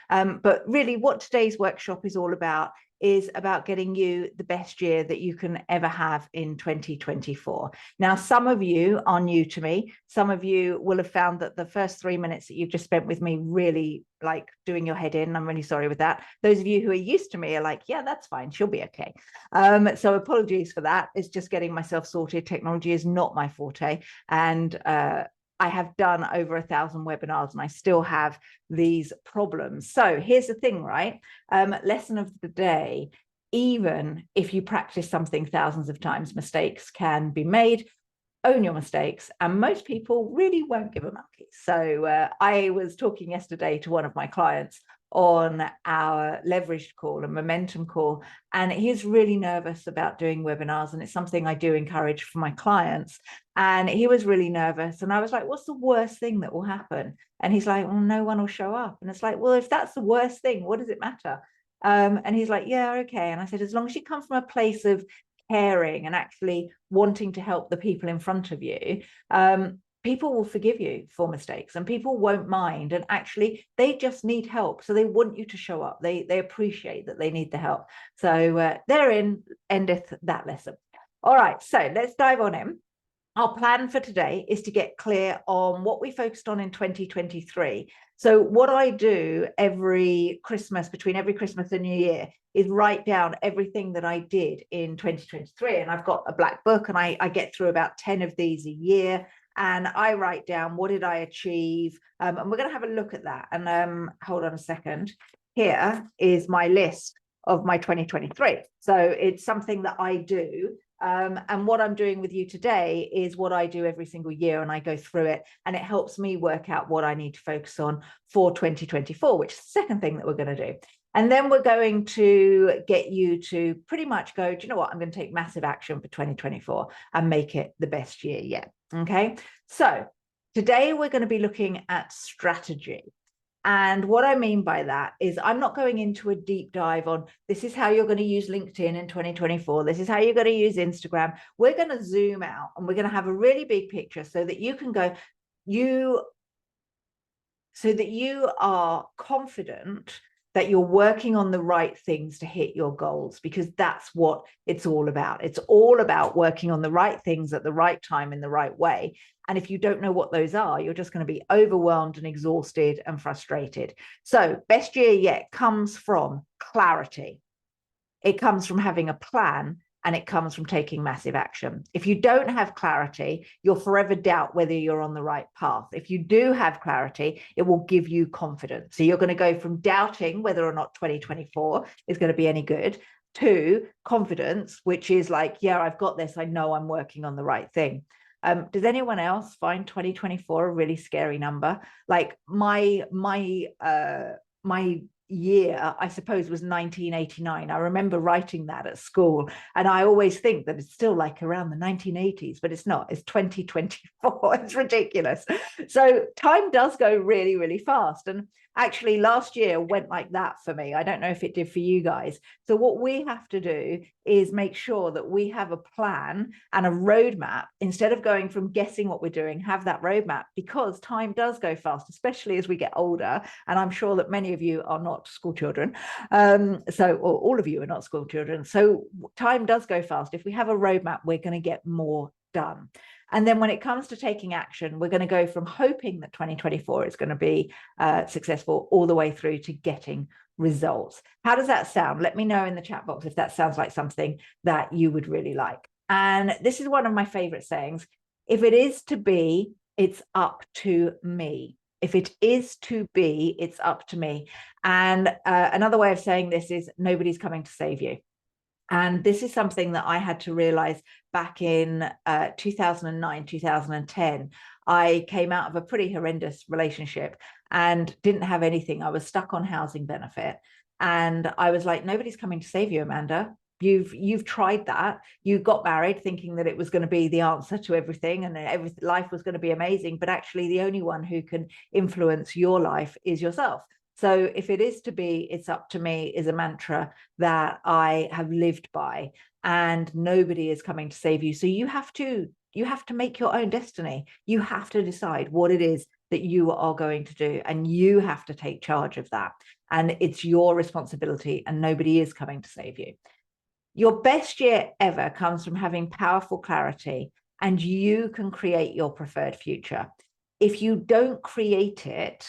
But really what today's workshop is all about is about getting you the best year that you can ever have in 2024. Now, some of you are new to me. Some of you will have found that the first 3 minutes that you've just spent with me really like doing your head in. I'm really sorry with that. Those of you who are used to me are like, yeah, that's fine. She'll be okay. So apologies for that. It's just getting myself sorted. Technology is not my forte. And I have done over 1,000 webinars and I still have these problems. So here's the thing, right? Lesson of the day, even if you practice something thousands of times, mistakes can be made. Own your mistakes, and most people really won't give a monkey. So I was talking yesterday to one of my clients on our leveraged call, a momentum call, and he's really nervous about doing webinars, and it's something I do encourage for my clients. And he was really nervous, and I was like, what's the worst thing that will happen? And he's like, well, no one will show up. And it's like, well, if that's the worst thing, what does it matter? And he's like, yeah, okay. And I said, as long as you come from a place of caring and actually wanting to help the people in front of you, people will forgive you for mistakes and people won't mind. And actually, they just need help. So they want you to show up. They appreciate that they need the help. So therein endeth that lesson. All right, so let's dive on in. Our plan for today is to get clear on what we focused on in 2023. So what I do every Christmas, between every Christmas and New Year, is write down everything that I did in 2023. And I've got a black book and I get through about 10 of these a year. And I write down, what did I achieve? And we're going to have a look at that. And hold on a second. Here is my list of my 2023. So it's something that I do. And what I'm doing with you today is what I do every single year, and I go through it, and it helps me work out what I need to focus on for 2024, which is the second thing that we're going to do. And then we're going to get you to pretty much go, do you know what? I'm going to take massive action for 2024 and make it the best year yet. Okay. So today we're going to be looking at strategy. And what I mean by that is I'm not going into a deep dive on this is how you're going to use LinkedIn in 2024. This is how you're going to use Instagram. We're going to zoom out and we're going to have a really big picture so that you can go, so that you are confident that you're working on the right things to hit your goals, because that's what it's all about. It's all about working on the right things at the right time in the right way. And if you don't know what those are, you're just going to be overwhelmed and exhausted and frustrated. So best year yet comes from clarity. It comes from having a plan, and it comes from taking massive action. If you don't have clarity, you'll forever doubt whether you're on the right path. If you do have clarity, it will give you confidence. So you're going to go from doubting whether or not 2024 is going to be any good to confidence, which is like, yeah, I've got this. I know I'm working on the right thing. Does anyone else find 2024 a really scary number? Like my year, I suppose, was 1989. I remember writing that at school, and I always think that it's still like around the 1980s, but it's not. It's 2024. It's ridiculous. So time does go really, really fast. And actually last year went like that for me. I don't know if it did for you guys. So what we have to do is make sure that we have a plan and a roadmap. Instead of going from guessing what we're doing, have that roadmap, because time does go fast, especially as we get older. And I'm sure that many of you are not school children. Or all of you are not school children. So time does go fast. If we have a roadmap, we're going to get more done. And then when it comes to taking action, we're going to go from hoping that 2024 is going to be successful all the way through to getting results. How does that sound? Let me know in the chat box if that sounds like something that you would really like. And this is one of my favorite sayings. If it is to be, it's up to me. If it is to be, it's up to me. And another way of saying this is nobody's coming to save you. And this is something that I had to realize back in 2009, 2010. I came out of a pretty horrendous relationship and didn't have anything. I was stuck on housing benefit. And I was like, nobody's coming to save you, Amanda. You've tried that. You got married thinking that it was going to be the answer to everything and life was going to be amazing. But actually, the only one who can influence your life is yourself. So if it is to be, it's up to me is a mantra that I have lived by, and nobody is coming to save you. So you have to make your own destiny. You have to decide what it is that you are going to do, and you have to take charge of that. And it's your responsibility, and nobody is coming to save you. Your best year ever comes from having powerful clarity, and you can create your preferred future. If you don't create it,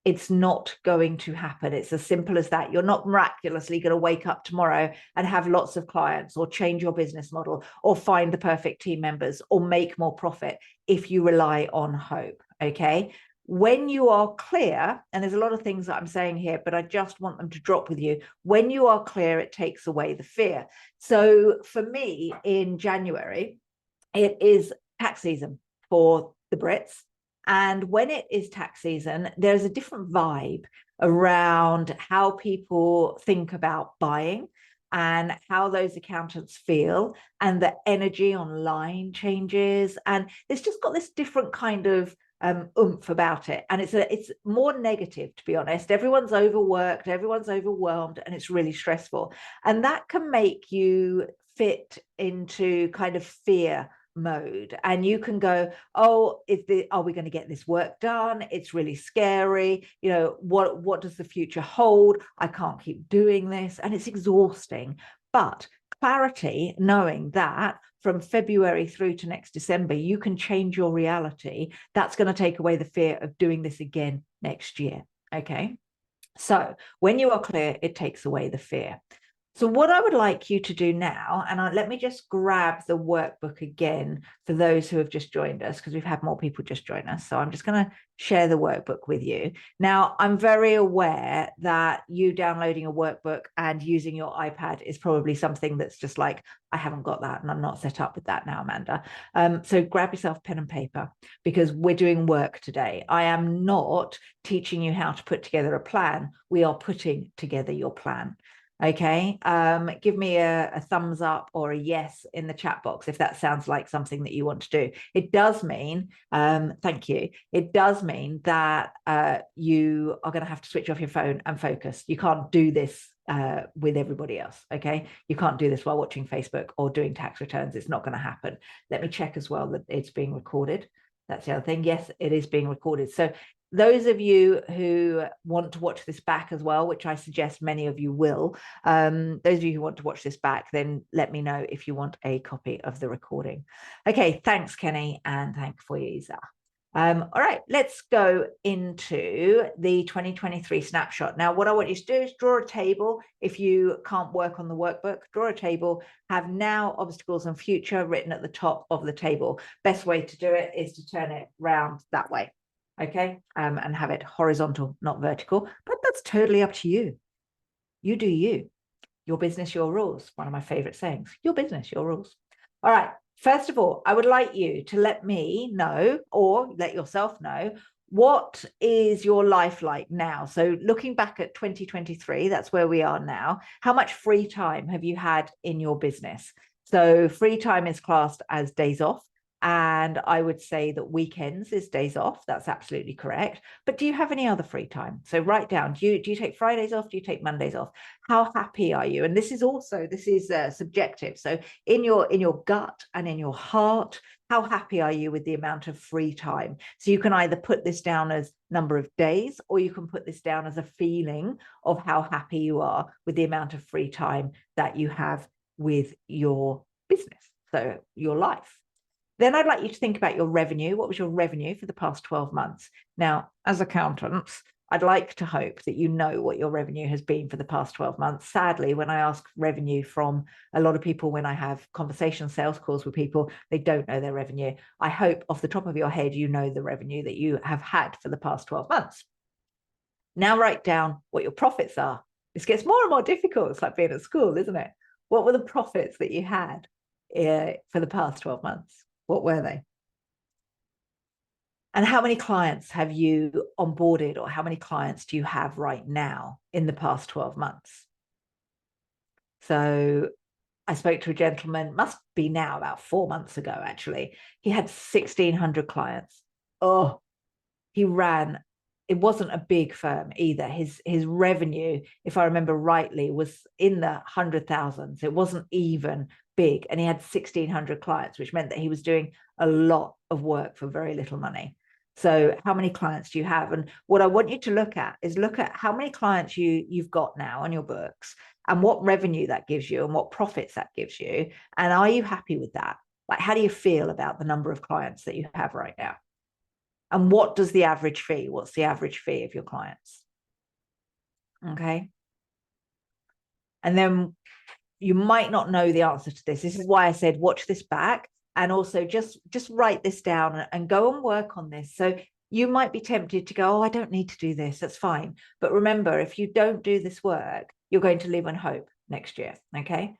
it's not going to happen. It's as simple as that. You're not miraculously going to wake up tomorrow and have lots of clients, or change your business model, or find the perfect team members, or make more profit if you rely on hope. Okay. When you are clear, and there's a lot of things that I'm saying here, but I just want them to drop with you. When you are clear, it takes away the fear. So for me, in January, it is tax season for the Brits. And when it is tax season, there's a different vibe around how people think about buying and how those accountants feel, and the energy online changes. And it's just got this different kind of oomph about it, and it's more negative, to be honest. Everyone's overworked, everyone's overwhelmed, and it's really stressful, and that can make you fit into kind of fear mode, and you can go, oh, are we going to get this work done? It's really scary. You know, what does the future hold? I can't keep doing this, and it's exhausting. But clarity, knowing that from February through to next December, you can change your reality. That's going to take away the fear of doing this again next year. Okay. So when you are clear, it takes away the fear. So what I would like you to do now, and let me just grab the workbook again for those who have just joined us, because we've had more people just join us. So I'm just going to share the workbook with you. Now, I'm very aware that you downloading a workbook and using your iPad is probably something that's just like, I haven't got that, and I'm not set up with that now, Amanda. So grab yourself pen and paper, because we're doing work today. I am not teaching you how to put together a plan. We are putting together your plan. Okay, give me a thumbs up or a yes in the chat box if that sounds like something that you want to do. It does mean, thank you, it does mean that you are going to have to switch off your phone and focus. You can't do this with everybody else. Okay, you can't do this while watching Facebook or doing tax returns. It's not going to happen. Let me check as well that it's being recorded. That's the other thing. Yes, it is being recorded. So those of you who want to watch this back as well, which I suggest many of you will, those of you who want to watch this back, then let me know if you want a copy of the recording. Okay, thanks, Kenny, and thanks for Isa. All right, let's go into the 2023 snapshot. Now, what I want you to do is draw a table. If you can't work on the workbook, draw a table, have now, obstacles, and future written at the top of the table. Best way to do it is to turn it round that way. Okay, and have it horizontal, not vertical, but that's totally up to you. You do you. Your business, your rules. One of my favorite sayings. Your business, your rules. All right. First of all, I would like you to let me know, or let yourself know, what is your life like now? So looking back at 2023, that's where we are now. How much free time have you had in your business? So free time is classed as days off. And I would say that weekends is days off. That's absolutely correct. But do you have any other free time? So write down, do you take Fridays off? Do you take Mondays off? How happy are you? And this is subjective. So in your gut and in your heart, how happy are you with the amount of free time? So you can either put this down as number of days, or you can put this down as a feeling of how happy you are with the amount of free time that you have with your business, so your life. Then I'd like you to think about your revenue. What was your revenue for the past 12 months? Now, as accountants, I'd like to hope that you know what your revenue has been for the past 12 months. Sadly, when I ask revenue from a lot of people, when I have conversation sales calls with people, they don't know their revenue. I hope off the top of your head, you know the revenue that you have had for the past 12 months. Now write down what your profits are. This gets more and more difficult. It's like being at school, isn't it? What were the profits that you had for the past 12 months? What were they? And how many clients have you onboarded, or how many clients do you have right now in the past 12 months? So I spoke to a gentleman, must be now about 4 months ago, actually. He had 1,600 clients. Oh, he ran, it wasn't a big firm either. His revenue, if I remember rightly, was in the 100,000s. It wasn't even big. And he had 1,600 clients, which meant that he was doing a lot of work for very little money. So how many clients do you have? And what I want you to look at is look at how many clients you've got now on your books and what revenue that gives you and what profits that gives you. And are you happy with that? Like, how do you feel about the number of clients that you have right now? And what does the average fee? What's the average fee of your clients? Okay. And then you might not know the answer to this. This is why I said, watch this back. And also just write this down and go and work on this. So you might be tempted to go, oh, I don't need to do this. That's fine. But remember, if you don't do this work, you're going to live on hope next year. Okay.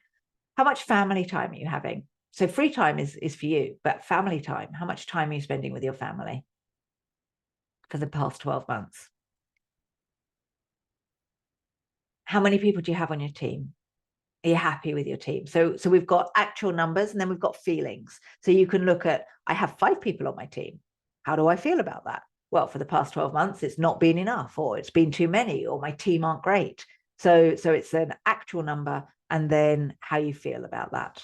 How much family time are you having? So free time is for you, but family time, how much time are you spending with your family for the past 12 months? How many people do you have on your team? Are you happy with your team? So we've got actual numbers and then we've got feelings. So you can look at, I have 5 people on my team. How do I feel about that? Well, for the past 12 months, it's not been enough, or it's been too many, or my team aren't great. So it's an actual number and then how you feel about that.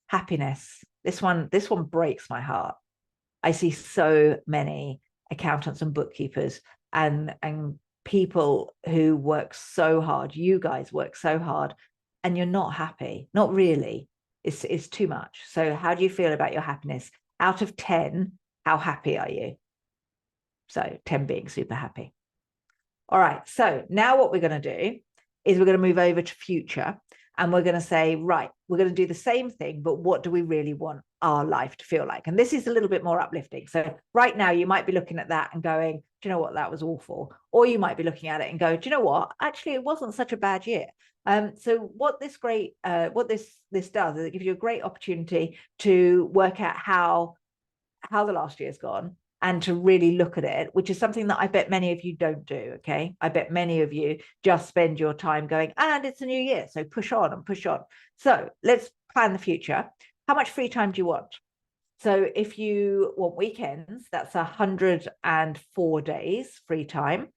Happiness. This one breaks my heart. I see so many accountants and bookkeepers and people who work so hard. You guys work so hard and you're not happy. Not really. It's too much. So how do you feel about your happiness? Out of 10, how happy are you? So 10 being super happy. All right. So now what we're going to do is we're going to move over to future. And we're going to say, right, we're going to do the same thing, but what do we really want our life to feel like? And this is a little bit more uplifting. So right now you might be looking at that and going, do you know what, that was awful. Or you might be looking at it and go, do you know what, actually, it wasn't such a bad year. So what this does is it gives you a great opportunity to work out how the last year's gone and to really look at it, which is something that I bet many of you don't do, okay? I bet many of you just spend your time going, and it's a new year, so push on and push on. So let's plan the future. How much free time do you want? So if you want weekends, that's 104 days free time,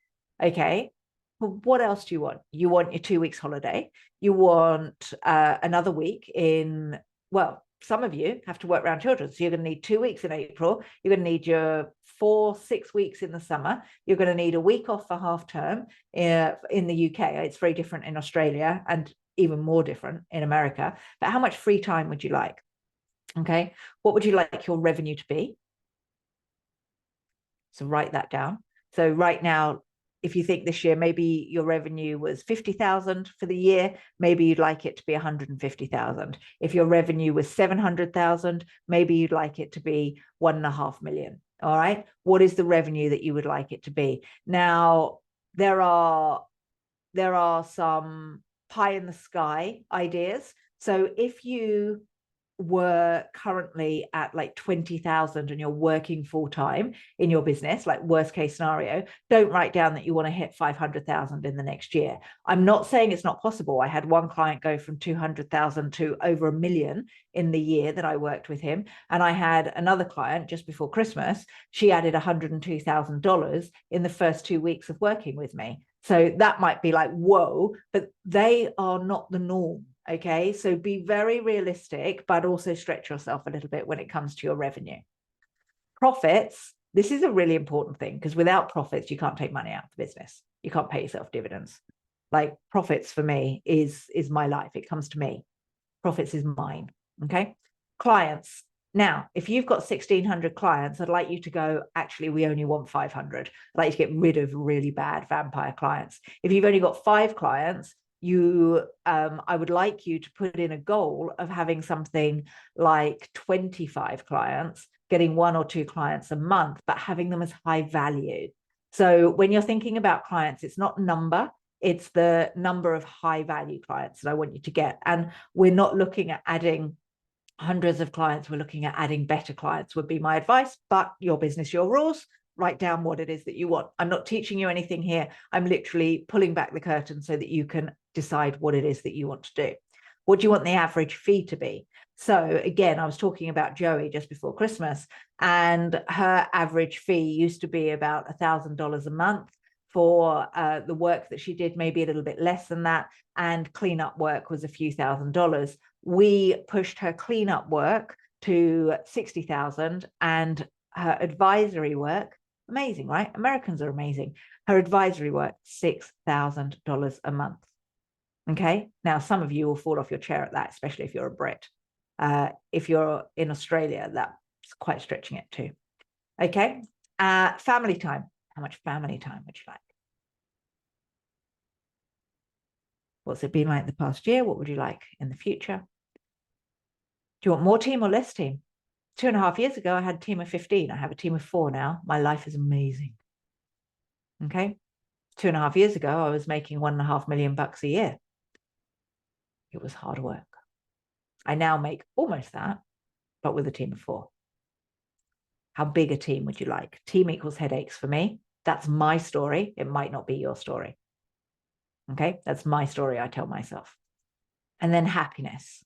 okay? Well, what else do you want? You want your 2 weeks holiday. You want another week in, well, some of you have to work around children. So you're going to need 2 weeks in April. You're going to need your 4-6 weeks in the summer. You're going to need a week off for half term in the UK. It's very different in Australia and even more different in America. But how much free time would you like? Okay. What would you like your revenue to be? So write that down. So right now, if you think this year, maybe your revenue was 50,000 for the year, maybe you'd like it to be 150,000. If your revenue was 700,000, maybe you'd like it to be 1.5 million. All right. What is the revenue that you would like it to be? Now, there are some pie in the sky ideas. So if you were currently at like 20,000 and you're working full time in your business, like worst case scenario, don't write down that you want to hit 500,000 in the next year. I'm not saying it's not possible. I had one client go from 200,000 to over 1 million in the year that I worked with him. And I had another client just before Christmas. She added $102,000 in the first 2 weeks of working with me. So that might be like, whoa, but they are not the norm. Okay, so be very realistic, but also stretch yourself a little bit when it comes to your revenue. Profits, this is a really important thing because without profits, you can't take money out of the business. You can't pay yourself dividends. Like profits for me is my life. It comes to me. Profits is mine. Okay, clients. Now, if you've got 1,600 clients, I'd like you to go, actually, we only want 500. I'd like you to get rid of really bad vampire clients. If you've only got 5 clients, I would like you to put in a goal of having something like 25 clients, getting 1 or 2 clients a month, but having them as high value. So when you're thinking about clients, it's not number, it's the number of high value clients that I want you to get. And we're not looking at adding hundreds of clients, we're looking at adding better clients would be my advice, but your business, your rules. Write down what it is that you want. I'm not teaching you anything here. I'm literally pulling back the curtain so that you can decide what it is that you want to do. What do you want the average fee to be? So again, I was talking about Joey just before Christmas, and her average fee used to be about $1,000 a month for the work that she did, maybe a little bit less than that, and cleanup work was a few $1,000s. We pushed her cleanup work to 60,000 and her advisory work, amazing, right? Americans are amazing. Her advisory work, $6,000 a month. Okay. Now, some of you will fall off your chair at that, especially if you're a Brit. If you're in Australia, that's quite stretching it too. Okay. Family time. How much family time would you like? What's it been like the past year? What would you like in the future? Do you want more team or less team? 2.5 years ago, I had a team of 15. I have a team of 4 now. My life is amazing. Okay. 2.5 years ago, I was making $1.5 million a year. It was hard work. I now make almost that, but with a team of 4. How big a team would you like? Team equals headaches for me. That's my story. It might not be your story. Okay. That's my story I tell myself. And then happiness.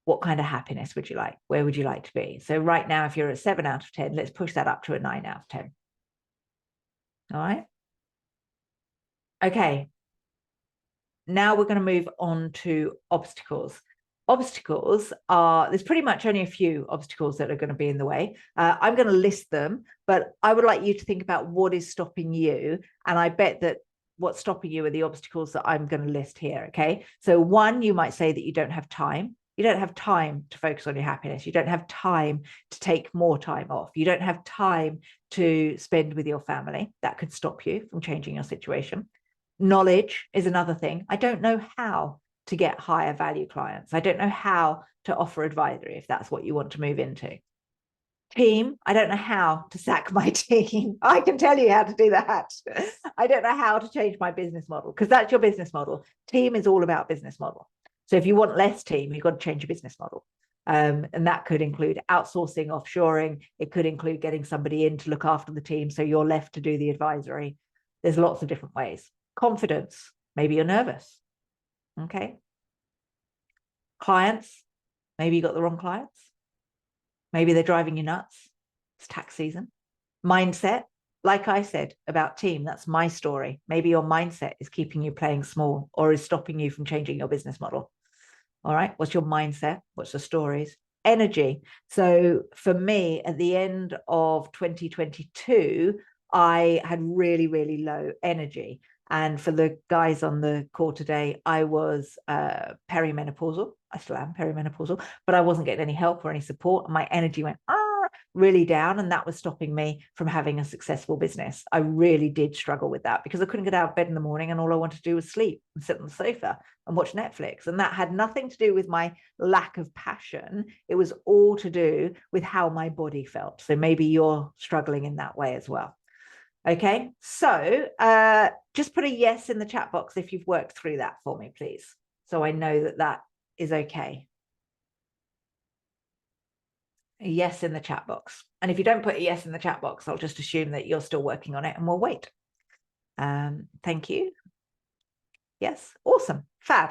What kind of happiness would you like? Where would you like to be? So right now, if you're a 7 out of 10, let's push that up to a 9 out of 10. All right. Okay. Now we're going to move on to obstacles. Obstacles are, there's pretty much only a few obstacles that are going to be in the way. I'm going to list them, but I would like you to think about what is stopping you. And I bet that what's stopping you are the obstacles that I'm going to list here. Okay. So one, you might say that you don't have time. You don't have time to focus on your happiness. You don't have time to take more time off. You don't have time to spend with your family. That could stop you from changing your situation. Knowledge is another thing. I don't know how to get higher value clients. I don't know how to offer advisory if that's what you want to move into. Team, I don't know how to sack my team. I can tell you how to do that. I don't know how to change my business model because that's your business model. Team is all about business model. So if you want less team, you've got to change your business model. And that could include outsourcing, offshoring. It could include getting somebody in to look after the team so you're left to do the advisory. There's lots of different ways. Confidence, maybe you're nervous. Okay. Clients, maybe you got the wrong clients. Maybe they're driving you nuts. It's tax season. Mindset, like I said about team, that's my story. Maybe your mindset is keeping you playing small or is stopping you from changing your business model. All right. What's your mindset? What's the stories? Energy. So for me, at the end of 2022, I had really, really low energy. And for the guys on the call today, I was perimenopausal. I still am perimenopausal, but I wasn't getting any help or any support. And my energy went really down. And that was stopping me from having a successful business. I really did struggle with that because I couldn't get out of bed in the morning and all I wanted to do was sleep and sit on the sofa and watch Netflix. And that had nothing to do with my lack of passion. It was all to do with how my body felt. So maybe you're struggling in that way as well. Okay, so just put a yes in the chat box if you've worked through that for me, please. So I know that that is okay. A yes in the chat box. And if you don't put a yes in the chat box, I'll just assume that you're still working on it and we'll wait. Thank you. Yes, awesome, fab,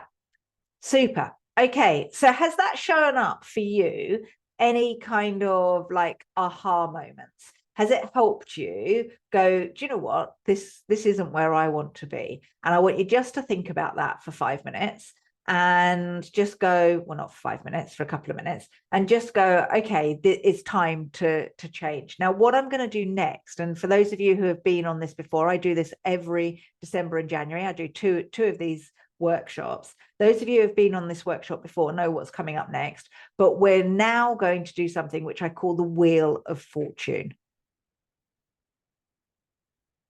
super. Okay, so has that shown up for you any kind of like aha moments? Has it helped you go, do you know what, this isn't where I want to be? And I want you just to think about that for 5 minutes and just go, well, not for 5 minutes, for a couple of minutes, and just go, okay, it's time to change. Now, what I'm going to do next, and for those of you who have been on this before, I do this every December and January. I do two of these workshops. Those of you who have been on this workshop before know what's coming up next, but we're now going to do something which I call the Wheel of Fortune.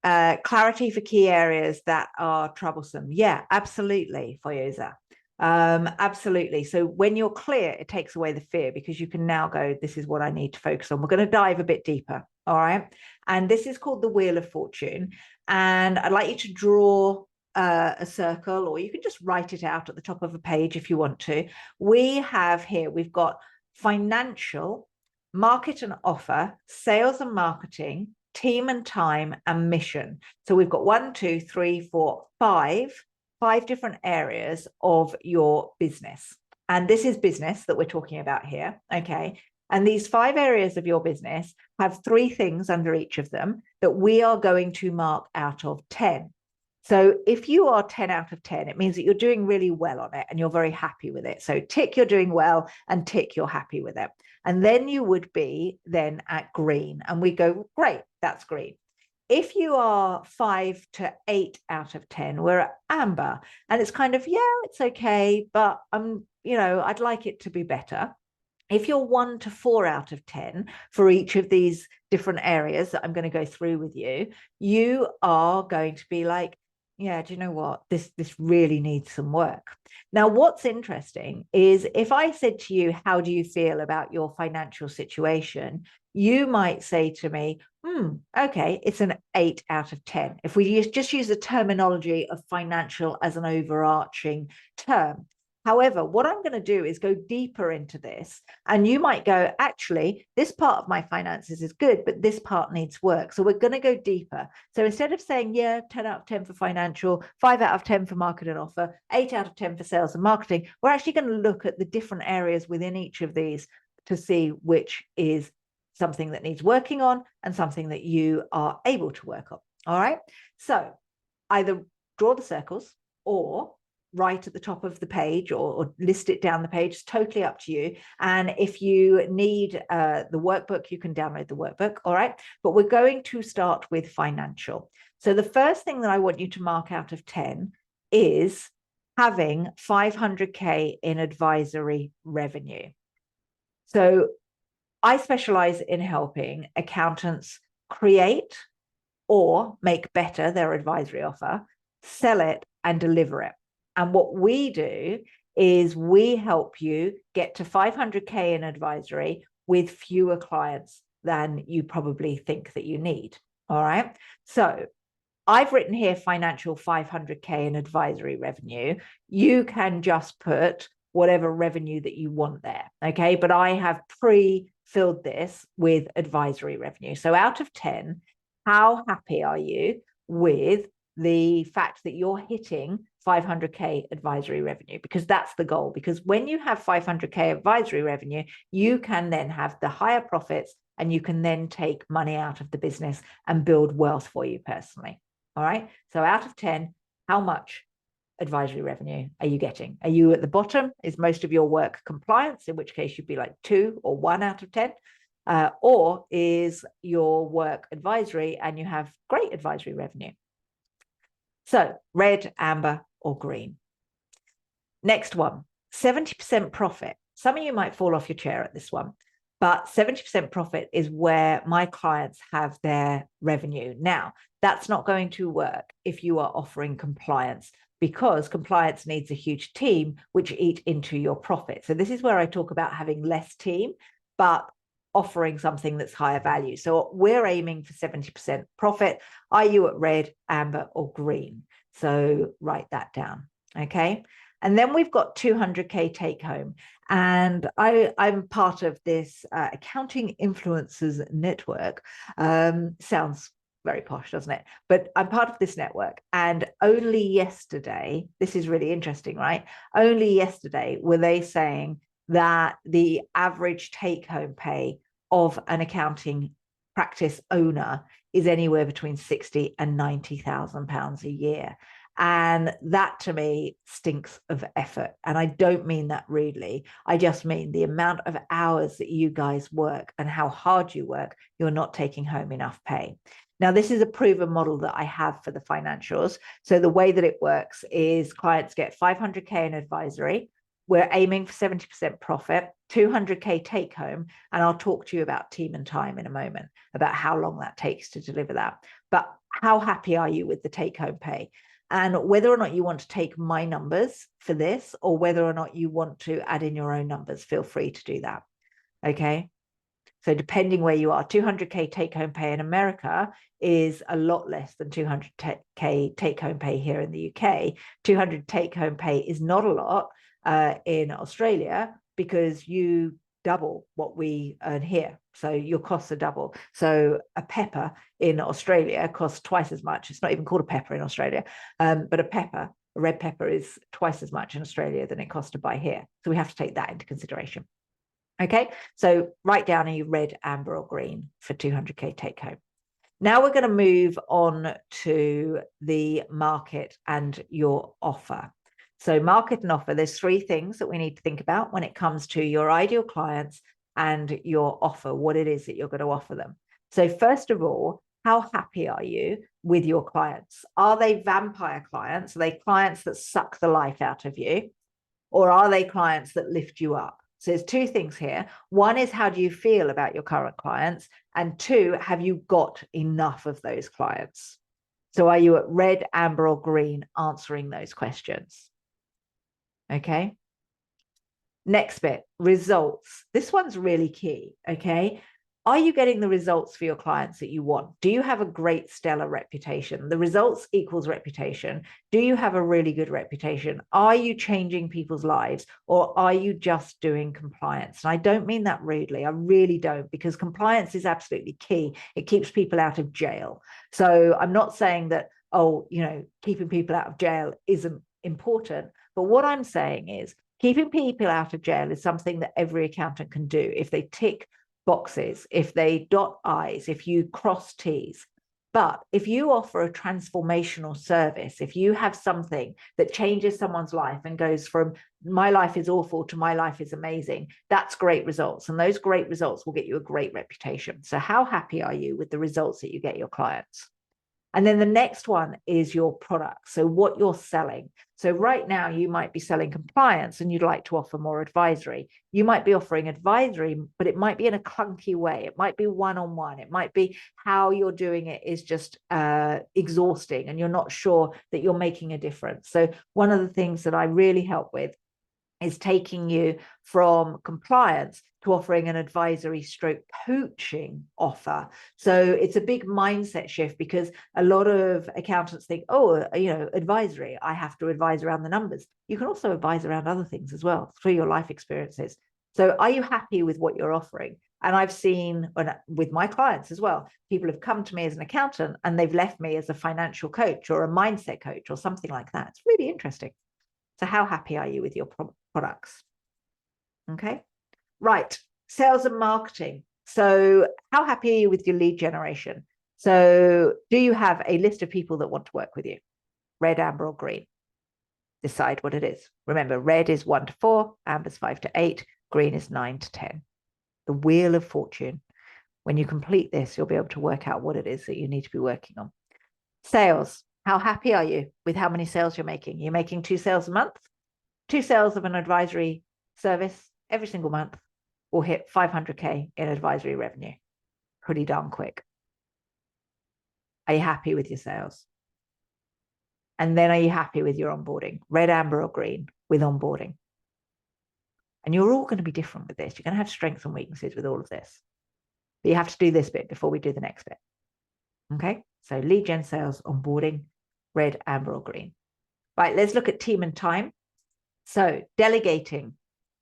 Clarity for key areas that are troublesome. Yeah, absolutely, Foyoza. Absolutely. So when you're clear, it takes away the fear because you can now go, this is what I need to focus on. We're going to dive a bit deeper. All right. And this is called the Wheel of Fortune. And I'd like you to draw a circle, or you can just write it out at the top of a page if you want to. We have here, we've got financial, market and offer, sales and marketing, team and time, and mission. So we've got 1, 2, 3, 4, 5 different areas of your business. And this is business that we're talking about here. Okay. And these 5 areas of your business have 3 things under each of them that we are going to mark out of 10. So if you are 10 out of 10, it means that you're doing really well on it and you're very happy with it. So tick, you're doing well, and tick, you're happy with it. And then you would be then at green. And we go, great, that's green. If you are 5 to 8 out of 10, we're at amber. And it's kind of, yeah, it's okay, but I'd like it to be better. If you're 1 to 4 out of 10 for each of these different areas that I'm going to go through with you, you are going to be like, yeah, do you know what? This really needs some work. Now, what's interesting is if I said to you, how do you feel about your financial situation? You might say to me, okay, it's an 8 out of 10. If we just use the terminology of financial as an overarching term. However, what I'm going to do is go deeper into this. And you might go, actually, this part of my finances is good, but this part needs work. So we're going to go deeper. So instead of saying, yeah, 10 out of 10 for financial, 5 out of 10 for market and offer, 8 out of 10 for sales and marketing, we're actually going to look at the different areas within each of these to see which is something that needs working on and something that you are able to work on. All right. So either draw the circles or write at the top of the page or list it down the page. It's totally up to you. And if you need the workbook, you can download the workbook. All right. But we're going to start with financial. So the first thing that I want you to mark out of 10 is having 500K in advisory revenue. So I specialize in helping accountants create or make better their advisory offer, sell it and deliver it. And what we do is we help you get to 500K in advisory with fewer clients than you probably think that you need. All right. So I've written here financial 500K in advisory revenue. You can just put whatever revenue that you want there. Okay. But I have pre-filled this with advisory revenue. So out of 10, how happy are you with the fact that you're hitting 500K advisory revenue? Because that's the goal. Because when you have 500K advisory revenue, you can then have the higher profits and you can then take money out of the business and build wealth for you personally. All right. So out of 10, how much advisory revenue are you getting? Are you at the bottom? Is most of your work compliance, in which case you'd be like 2 or 1 out of 10? Or is your work advisory and you have great advisory revenue? So red, amber, or green. Next one, 70% profit. Some of you might fall off your chair at this one, but 70% profit is where my clients have their revenue. Now, that's not going to work if you are offering compliance, because compliance needs a huge team which eat into your profit. So this is where I talk about having less team, but offering something that's higher value. So we're aiming for 70% profit. Are you at red, amber, or green? So write that down. Okay. And then we've got 200K take home. And I'm part of this accounting influencers network. Sounds very posh, doesn't it? But I'm part of this network. And only yesterday, this is really interesting, right? Only yesterday were they saying that the average take home pay of an accounting practice owner is anywhere between 60 and 90,000 pounds a year. And that to me stinks of effort. And I don't mean that rudely. I just mean the amount of hours that you guys work and how hard you work, you're not taking home enough pay. Now, this is a proven model that I have for the financials. So the way that it works is clients get 500K in advisory. We're aiming for 70% profit, 200K take home. And I'll talk to you about team and time in a moment, about how long that takes to deliver that. But how happy are you with the take home pay? And whether or not you want to take my numbers for this, or whether or not you want to add in your own numbers, feel free to do that. Okay. So depending where you are, 200K take home pay in America is a lot less than 200K take home pay here in the UK. 200 take home pay is not a lot in Australia, because you double what we earn here. So your costs are double. So a pepper in Australia costs twice as much. It's not even called a pepper in Australia, but a red pepper is twice as much in Australia than it costs to buy here. So we have to take that into consideration. Okay, so write down, are you red, amber, or green for 200K take home? Now we're going to move on to the market and your offer. So market and offer, there's 3 things that we need to think about when it comes to your ideal clients, and your offer, what it is that you're going to offer them. So first of all, how happy are you with your clients? Are they vampire clients? Are they clients that suck the life out of you? Or are they clients that lift you up? So there's two things here. One is, how do you feel about your current clients? And two, have you got enough of those clients? So are you at red, amber, or green answering those questions? Okay. Next bit, results. This one's really key. Okay. Are you getting the results for your clients that you want? Do you have a great stellar reputation? The results equals reputation. Do you have a really good reputation? Are you changing people's lives, or are you just doing compliance? And I don't mean that rudely. I really don't, because compliance is absolutely key. It keeps people out of jail. So I'm not saying that, oh, keeping people out of jail isn't important. But what I'm saying is, keeping people out of jail is something that every accountant can do if they tick boxes, if they dot I's, if you cross T's. But if you offer a transformational service, if you have something that changes someone's life and goes from my life is awful to my life is amazing, that's great results. And those great results will get you a great reputation. So how happy are you with the results that you get your clients? And then the next one is your product. So what you're selling. So right now you might be selling compliance and you'd like to offer more advisory. You might be offering advisory, but it might be in a clunky way. It might be one-on-one. It might be how you're doing it is just exhausting and you're not sure that you're making a difference. So one of the things that I really help with is taking you from compliance to offering an advisory stroke coaching offer. So it's a big mindset shift, because a lot of accountants think, oh, advisory, I have to advise around the numbers. You can also advise around other things as well through your life experiences. So are you happy with what you're offering? And I've seen with my clients as well, people have come to me as an accountant and they've left me as a financial coach or a mindset coach or something like that. It's really interesting. So how happy are you with your products? Okay, right. Sales and marketing. So how happy are you with your lead generation? So do you have a list of people that want to work with you? Red, amber, or green? Decide what it is. Remember, red is 1 to 4, amber is 5 to 8, green is 9 to 10. The wheel of fortune. When you complete this, you'll be able to work out what it is that you need to be working on. Sales. How happy are you with how many sales you're making? You're making 2 sales a month. 2 sales of an advisory service every single month will hit 500K in advisory revenue pretty darn quick. Are you happy with your sales? And then are you happy with your onboarding? Red, amber, or green with onboarding? And you're all going to be different with this. You're going to have strengths and weaknesses with all of this. But you have to do this bit before we do the next bit. Okay, so lead gen, sales, onboarding, red, amber, or green. Right, let's look at team and time. So delegating.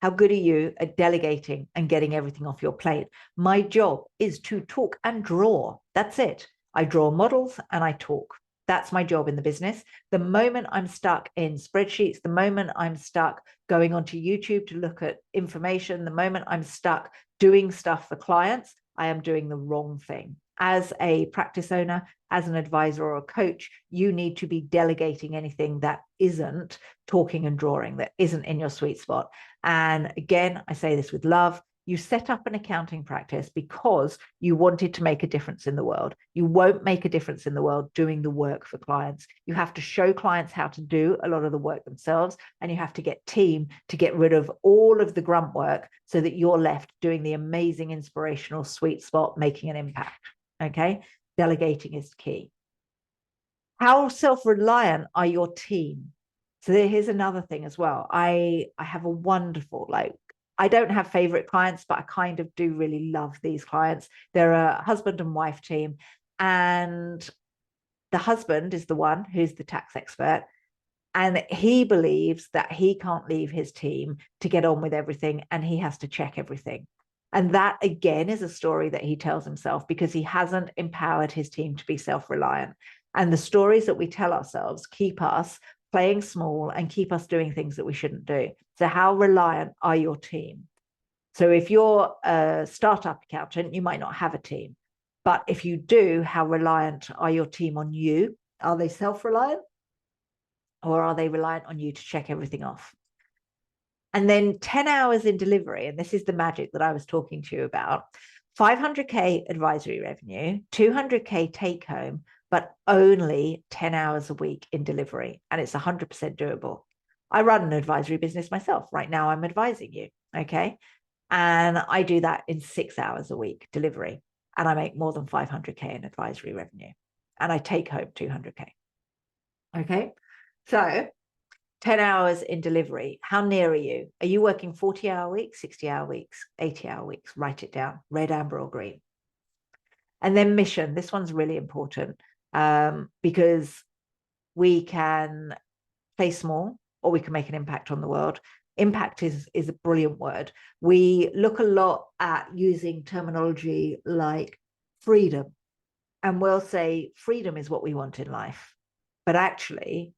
How good are you at delegating and getting everything off your plate? My job is to talk and draw. That's it. I draw models and I talk. That's my job in the business. The moment I'm stuck in spreadsheets, the moment I'm stuck going onto YouTube to look at information, the moment I'm stuck doing stuff for clients, I am doing the wrong thing. As a practice owner, as an advisor or a coach, you need to be delegating anything that isn't talking and drawing, that isn't in your sweet spot. And again, I say this with love. You set up an accounting practice because you wanted to make a difference in the world. You won't make a difference in the world doing the work for clients. You have to show clients how to do a lot of the work themselves, and you have to get team to get rid of all of the grunt work so that you're left doing the amazing, inspirational, sweet spot, making an impact. Okay, delegating is key. How self-reliant are your team? So here's another thing as well. I have a wonderful, I don't have favorite clients, but I kind of do really love these clients. They're a husband and wife team, and the husband is the one who's the tax expert, and he believes that he can't leave his team to get on with everything, and he has to check everything. And that, again, is a story that he tells himself because he hasn't empowered his team to be self-reliant. And the stories that we tell ourselves keep us playing small and keep us doing things that we shouldn't do. So how reliant are your team? So if you're a startup accountant, you might not have a team. But if you do, how reliant are your team on you? Are they self-reliant? Or are they reliant on you to check everything off? And then 10 hours in delivery, and this is the magic that I was talking to you about, 500K advisory revenue, 200K take home, but only 10 hours a week in delivery. And it's 100% doable. I run an advisory business myself. Right now, I'm advising you. Okay. And I do that in 6 hours a week delivery. And I make more than 500K in advisory revenue. And I take home 200K. Okay. So 10 hours in delivery. How near are you? Are you working 40-hour weeks, 60-hour weeks, 80-hour weeks? Write it down, red, amber, or green. And then mission. This one's really important because we can play small or we can make an impact on the world. Impact is a brilliant word. We look a lot at using terminology like freedom, and we'll say freedom is what we want in life. But actually,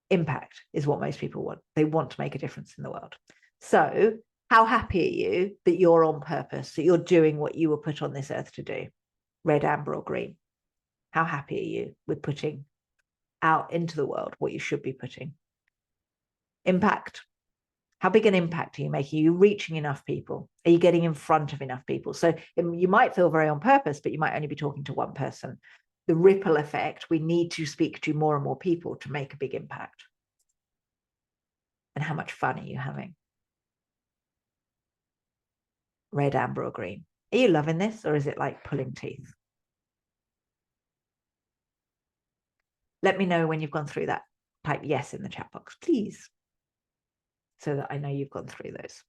impact is what most people want. They want to make a difference in the world. So how happy are you that you're on purpose, that you're doing what you were put on this earth to do? Red, amber, or green? How happy are you with putting out into the world what you should be putting? Impact. How big an impact are you making? Are you reaching enough people? Are you getting in front of enough people? So you might feel very on purpose, but you might only be talking to one person. The ripple effect, we need to speak to more and more people to make a big impact. And how much fun are you having? Red, amber, or green? Are you loving this, or is it like pulling teeth? Let me know when you've gone through that. Type yes in the chat box, please, so that I know you've gone through those.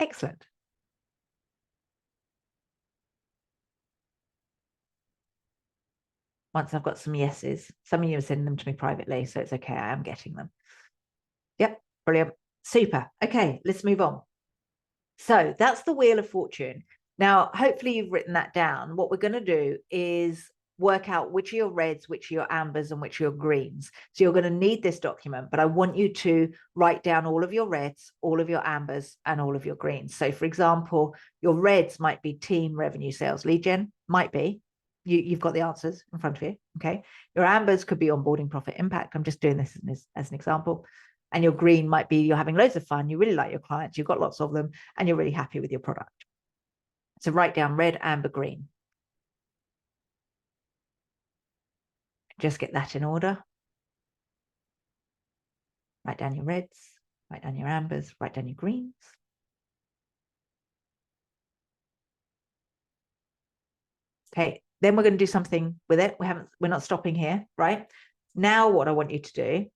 Excellent. Once I've got some yeses, some of you are sending them to me privately, so it's okay, I am getting them. Yep, brilliant. Super. Okay, let's move on. So that's the Wheel of Fortune. Now, hopefully you've written that down. What we're going to do is work out which are your reds, which are your ambers, and which are your greens. So you're going to need this document, but I want you to write down all of your reds, all of your ambers, and all of your greens. So for example, your reds might be team, revenue, sales, lead gen, might be. You've got the answers in front of you, okay? Your ambers could be onboarding, profit, impact. I'm just doing this as an example. And your green might be you're having loads of fun, you really like your clients, you've got lots of them, and you're really happy with your product. So write down red, amber, green. Just get that in order. Write down your reds, write down your ambers, write down your greens. Okay, then we're going to do something with it. We're not stopping here, right? Now what I want you to do.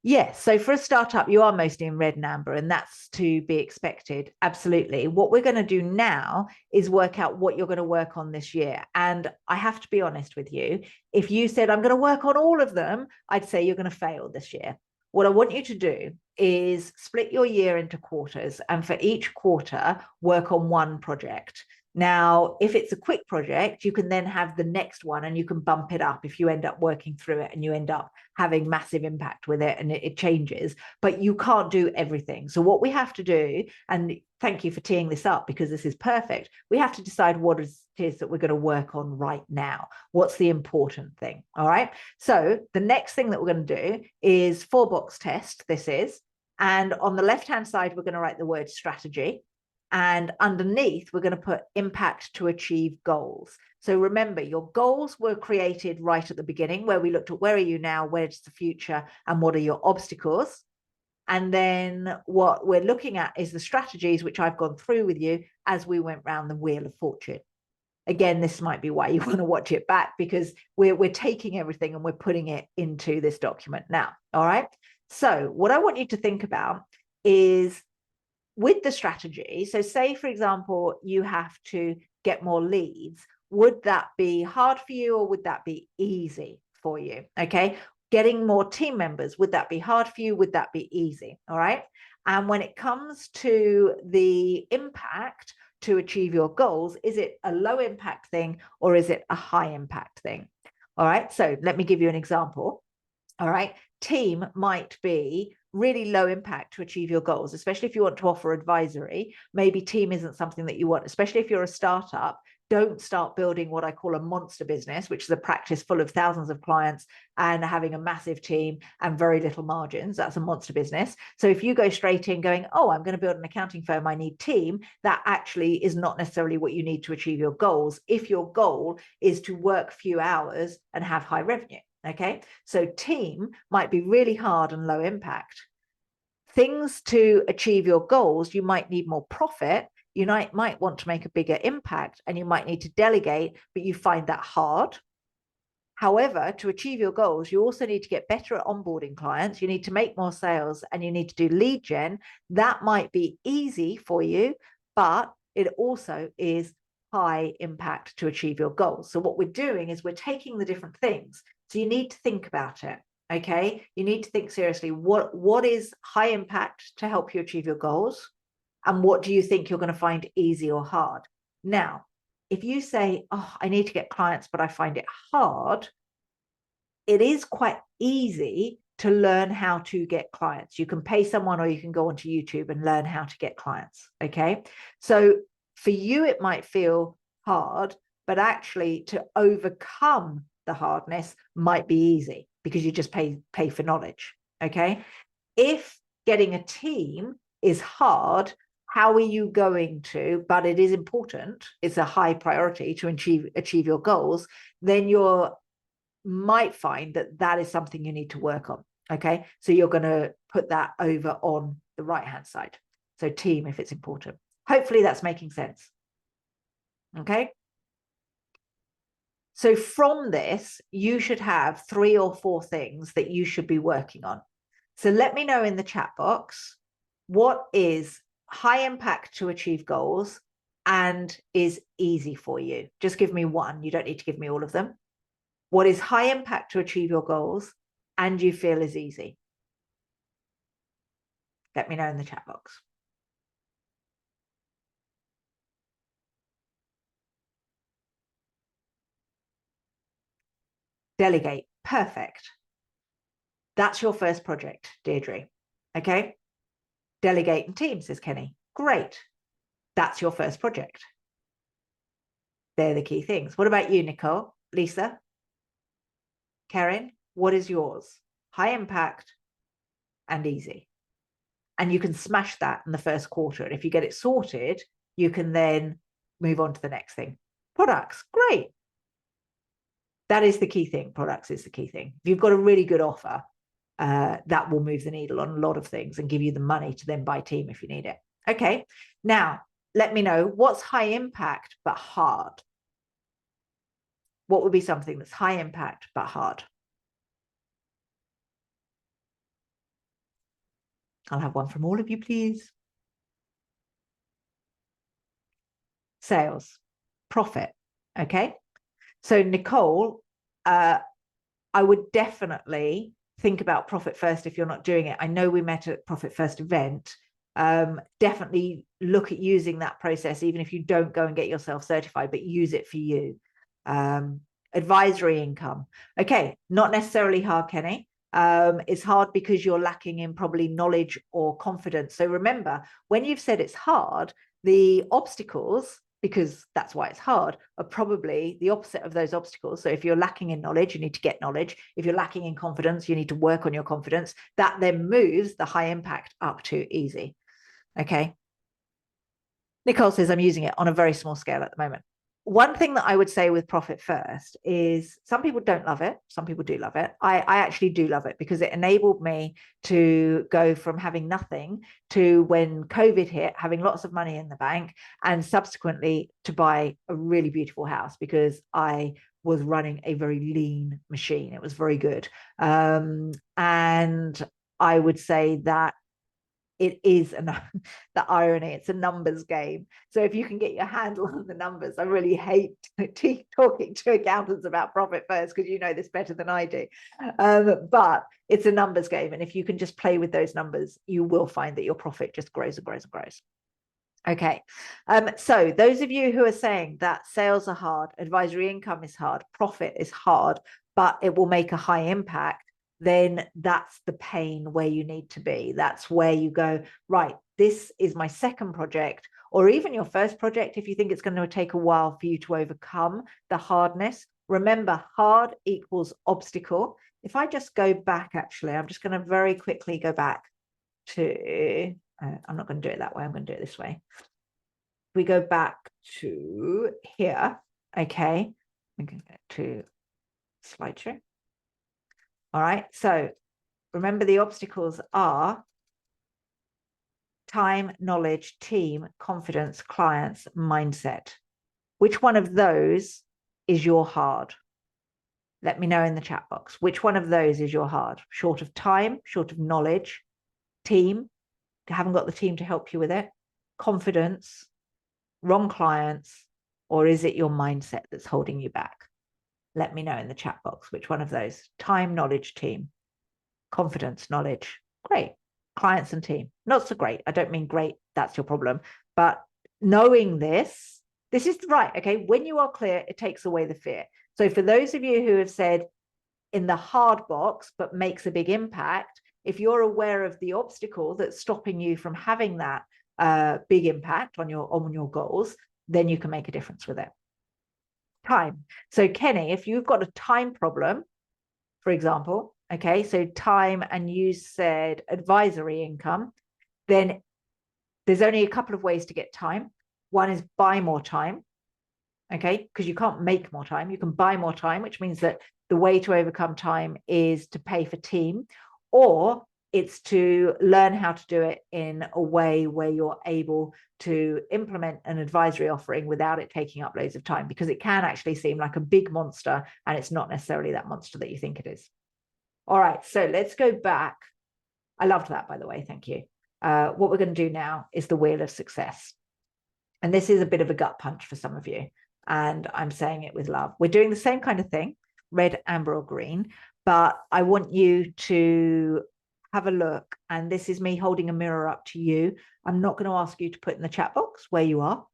Yes, so for a startup, you are mostly in red and amber, and that's to be expected. Absolutely. What we're going to do now is work out what you're going to work on this year. And I have to be honest with you. If you said, I'm going to work on all of them, I'd say you're going to fail this year. What I want you to do is split your year into quarters, and for each quarter, work on one project. Now, if it's a quick project, you can then have the next one and you can bump it up if you end up working through it and you end up having massive impact with it and it changes, but you can't do everything. So what we have to do, and thank you for teeing this up because this is perfect, we have to decide what it is that we're going to work on right now. What's the important thing? All right. So the next thing that we're going to do is 4-box test. This is, and on the left-hand side, we're going to write the word strategy. And underneath, we're going to put impact to achieve goals. So remember, your goals were created right at the beginning where we looked at where are you now, where's the future, and what are your obstacles. And then what we're looking at is the strategies, which I've gone through with you as we went round the Wheel of Fortune. Again, this might be why you want to watch it back because we're taking everything and we're putting it into this document now. All right. So what I want you to think about is with the strategy, so say, for example, you have to get more leads. Would that be hard for you or would that be easy for you? Okay. Getting more team members, would that be hard for you? Would that be easy? All right. And when it comes to the impact to achieve your goals, is it a low impact thing or is it a high impact thing? All right. So let me give you an example. All right. Team might be really low impact to achieve your goals, especially if you want to offer advisory. Maybe team isn't something that you want, especially if you're a startup. Don't start building what I call a monster business, which is a practice full of thousands of clients and having a massive team and very little margins. That's a monster business. So if you go straight in going, oh, I'm going to build an accounting firm, I need team, that actually is not necessarily what you need to achieve your goals if your goal is to work few hours and have high revenue. Okay, so team might be really hard and low impact. Things to achieve your goals, you might need more profit. You might want to make a bigger impact and you might need to delegate, but you find that hard. However, to achieve your goals, you also need to get better at onboarding clients. You need to make more sales and you need to do lead gen. That might be easy for you, but it also is high impact to achieve your goals. So what we're doing is we're taking the different things. So you need to think about it. Okay. You need to think seriously. What is high impact to help you achieve your goals? And what do you think you're going to find easy or hard? Now, if you say, oh, I need to get clients, but I find it hard, it is quite easy to learn how to get clients. You can pay someone or you can go onto YouTube and learn how to get clients. Okay. So for you, it might feel hard, but actually to overcome the hardness might be easy because you just pay for knowledge. Okay. If getting a team is hard, how are you going to, but it is important, it's a high priority to achieve your goals, then you might find that is something you need to work on. Okay. So you're going to put that over on the right-hand side. So team, if it's important. Hopefully that's making sense. Okay. So from this, you should have 3 or 4 things that you should be working on. So let me know in the chat box, what is high impact to achieve goals and is easy for you? Just give me one. You don't need to give me all of them. What is high impact to achieve your goals and you feel is easy? Let me know in the chat box. Delegate. Perfect. That's your first project, Deirdre. Okay. Delegate in teams, says Kenny. Great. That's your first project. They're the key things. What about you, Nicole? Lisa? Karen? What is yours? High impact and easy. And you can smash that in the first quarter. And if you get it sorted, you can then move on to the next thing. Products. Great. That is the key thing. Products is the key thing. If you've got a really good offer, that will move the needle on a lot of things and give you the money to then buy team if you need it. Okay. Now, let me know what's high impact but hard. What would be something that's high impact but hard? I'll have one from all of you, please. Sales, profit. Okay. So Nicole, I would definitely think about profit first if you're not doing it. I know we met at Profit First event. Definitely look at using that process, even if you don't go and get yourself certified, but use it for you. Advisory income. Okay, not necessarily hard, Kenny. It's hard because you're lacking in probably knowledge or confidence. So remember, when you've said it's hard, the obstacles, because that's why it's hard, are probably the opposite of those obstacles. So if you're lacking in knowledge, you need to get knowledge. If you're lacking in confidence, you need to work on your confidence. That then moves the high impact up to easy. Okay. Nicole says, I'm using it on a very small scale at the moment. One thing that I would say with Profit First is some people don't love it. Some people do love it. I actually do love it because it enabled me to go from having nothing to, when COVID hit, having lots of money in the bank, and subsequently to buy a really beautiful house because I was running a very lean machine. It was very good. And I would say that it is the irony, it's a numbers game. So if you can get your handle on the numbers, I really hate talking to accountants about Profit First because you know this better than I do, but it's a numbers game, and if you can just play with those numbers, you will find that your profit just grows and grows and grows. Okay, so those of you who are saying that sales are hard, advisory income is hard, profit is hard, but it will make a high impact, then that's the pain where you need to be. That's where you go, right, this is my second project, or even your first project, if you think it's going to take a while for you to overcome the hardness. Remember, hard equals obstacle. If I just go back, actually, I'm just going to very quickly go back to, I'm not going to do it that way. I'm going to do it this way. We go back to here, okay, we can go to slideshow. All right, so remember the obstacles are time, knowledge, team, confidence, clients, mindset. Which one of those is your hard? Let me know in the chat box. Which one of those is your hard? Short of time, short of knowledge, team, you haven't got the team to help you with it, confidence, wrong clients, or is it your mindset that's holding you back? Let me know in the chat box which one of those. Time, knowledge, team, confidence, knowledge. Great. Clients and team. Not so great. I don't mean great. That's your problem. But knowing this is right. Okay. When you are clear, it takes away the fear. So for those of you who have said in the hard box, but makes a big impact, if you're aware of the obstacle that's stopping you from having that big impact on your goals, then you can make a difference with it. Time. So Kenny, if you've got a time problem, for example, okay, so time, and you said advisory income, then there's only a couple of ways to get time. One is buy more time, okay, because you can't make more time. You can buy more time, which means that the way to overcome time is to pay for team, or it's to learn how to do it in a way where you're able to implement an advisory offering without it taking up loads of time, because it can actually seem like a big monster and it's not necessarily that monster that you think it is. All right, so let's go back. I loved that, by the way. Thank you. What we're going to do now is the wheel of success. And this is a bit of a gut punch for some of you, and I'm saying it with love. We're doing the same kind of thing, red, amber, or green, but I want you to have a look. And this is me holding a mirror up to you. I'm not going to ask you to put in the chat box where you are.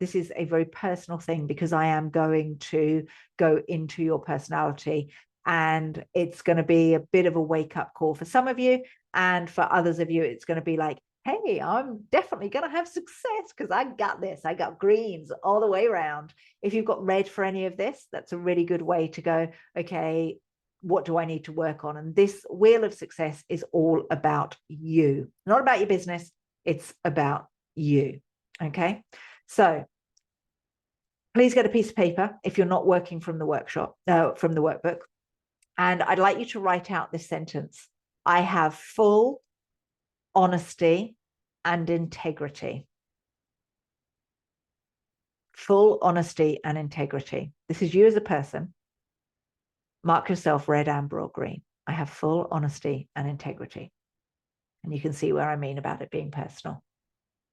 This is a very personal thing because I am going to go into your personality, and it's going to be a bit of a wake-up call for some of you, and for others of you, it's going to be like, hey, I'm definitely going to have success because I got this. I got greens all the way around. If you've got red for any of this, that's a really good way to go, okay, what do I need to work on? And this wheel of success is all about you, not about your business. It's about you. Okay. So please get a piece of paper if you're not working from the workshop, from the workbook. And I'd like you to write out this sentence. I have full honesty and integrity. Full honesty and integrity. This is you as a person. Mark yourself red, amber, or green. I have full honesty and integrity. And you can see where I mean about it being personal.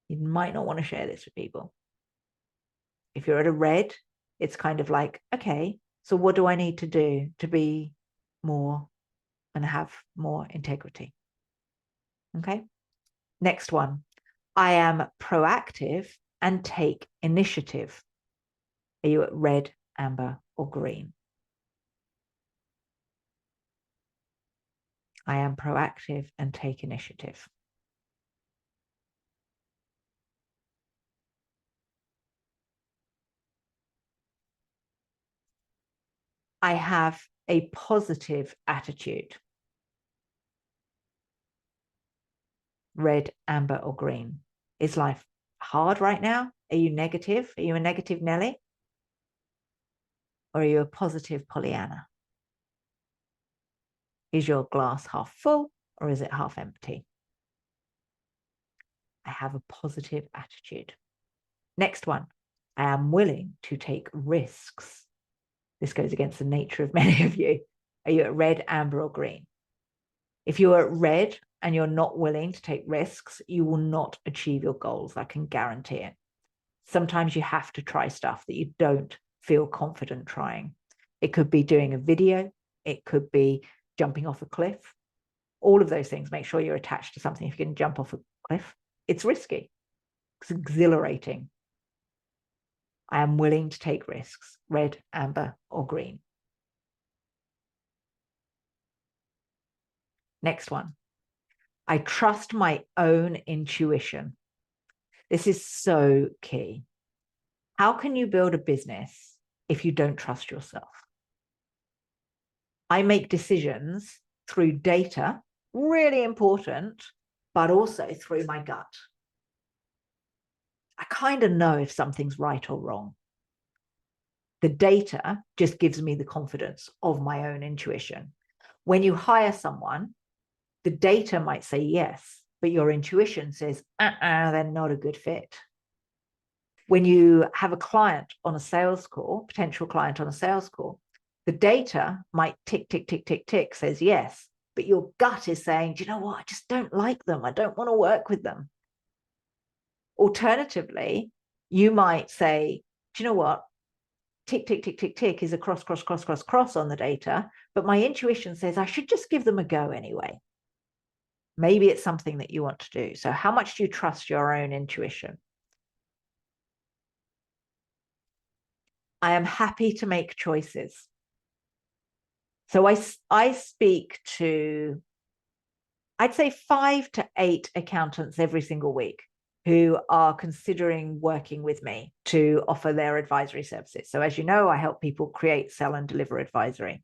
You might not want to share this with people. If you're at a red, it's kind of like, okay, so what do I need to do to be more and have more integrity? Okay. Next one. I am proactive and take initiative. Are you at red, amber, or green? I am proactive and take initiative. I have a positive attitude. Red, amber, or green? Is life hard right now? Are you negative? Are you a negative Nelly? Or are you a positive Pollyanna? Is your glass half full or is it half empty? I have a positive attitude. Next one. I am willing to take risks. This goes against the nature of many of you. Are you at red, amber, or green? If you're at red and you're not willing to take risks, you will not achieve your goals. I can guarantee it. Sometimes you have to try stuff that you don't feel confident trying. It could be doing a video. It could be jumping off a cliff. All of those things, make sure you're attached to something. If you can jump off a cliff, it's risky. It's exhilarating. I am willing to take risks, red, amber, or green. Next one. I trust my own intuition. This is so key. How can you build a business if you don't trust yourself? I make decisions through data, really important, but also through my gut. I kind of know if something's right or wrong. The data just gives me the confidence of my own intuition. When you hire someone, the data might say yes, but your intuition says, they're not a good fit. When you have a client on a sales call, potential client on a sales call, the data might tick, tick, tick, tick, tick, says yes, but your gut is saying, do you know what? I just don't like them. I don't want to work with them. Alternatively, you might say, do you know what? Tick, tick, tick, tick, tick is a cross, cross, cross, cross, cross on the data, but my intuition says I should just give them a go anyway. Maybe it's something that you want to do. So how much do you trust your own intuition? I am happy to make choices. So I speak to, I'd say 5 to 8 accountants every single week who are considering working with me to offer their advisory services. So as you know, I help people create, sell, and deliver advisory.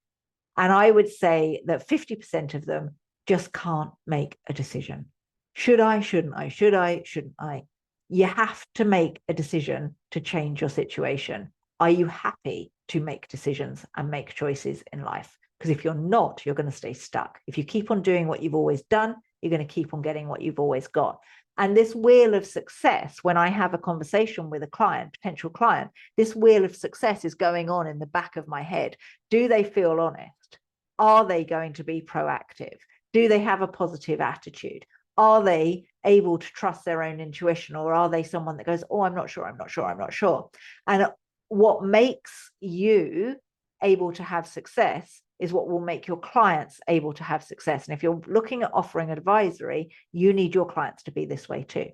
And I would say that 50% of them just can't make a decision. Should I, shouldn't I? Should I, shouldn't I? You have to make a decision to change your situation. Are you happy to make decisions and make choices in life? Because if you're not, you're going to stay stuck. If you keep on doing what you've always done, you're going to keep on getting what you've always got. And this wheel of success, when I have a conversation with a client, potential client, this wheel of success is going on in the back of my head. Do they feel honest? Are they going to be proactive? Do they have a positive attitude? Are they able to trust their own intuition, or are they someone that goes, oh, I'm not sure, I'm not sure, I'm not sure? And what makes you able to have success is what will make your clients able to have success. And if you're looking at offering advisory, you need your clients to be this way too.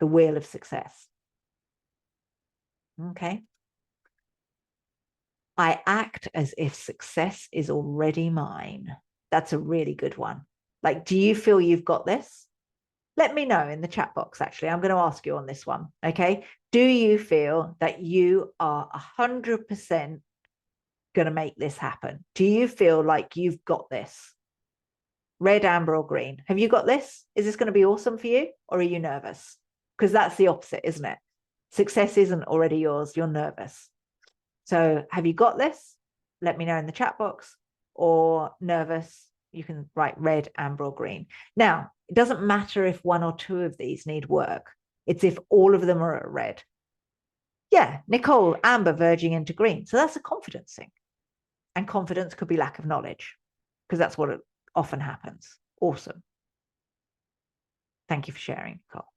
The wheel of success. Okay. I act as if success is already mine. That's a really good one. Like, do you feel you've got this? Let me know in the chat box, actually. I'm going to ask you on this one. Okay. Do you feel that you are 100% going to make this happen? Do you feel like you've got this? Red, amber, or green? Have you got this? Is this going to be awesome for you? Or are you nervous? Because that's the opposite, isn't it? Success isn't already yours. You're nervous. So have you got this? Let me know in the chat box. Or nervous, you can write red, amber, or green. Now, it doesn't matter if 1 or 2 of these need work. It's if all of them are at red. Yeah, Nicole, amber verging into green. So that's a confidence thing. And confidence could be lack of knowledge, because that's what often happens. Awesome. Thank you for sharing, Nicole.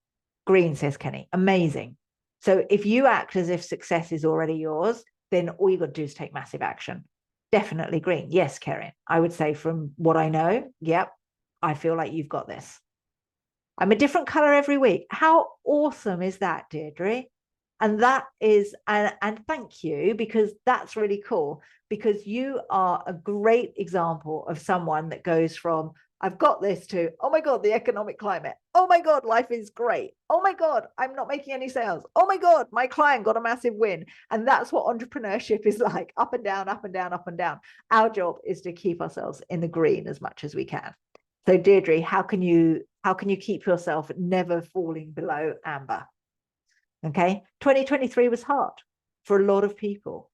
Green, says Kenny. Amazing. So if you act as if success is already yours, then all you got to do is take massive action. Definitely green. Yes, Karen. I would say from what I know, yep, I feel like you've got this. I'm a different color every week. How awesome is that, Deirdre? And that is, and thank you, because that's really cool, because you are a great example of someone that goes from, I've got this, to, oh my God, the economic climate. Oh my God, life is great. Oh my God, I'm not making any sales. Oh my God, my client got a massive win. And that's what entrepreneurship is like, up and down, up and down, up and down. Our job is to keep ourselves in the green as much as we can. So Deirdre, how can you keep yourself never falling below amber? Okay. 2023 was hard for a lot of people.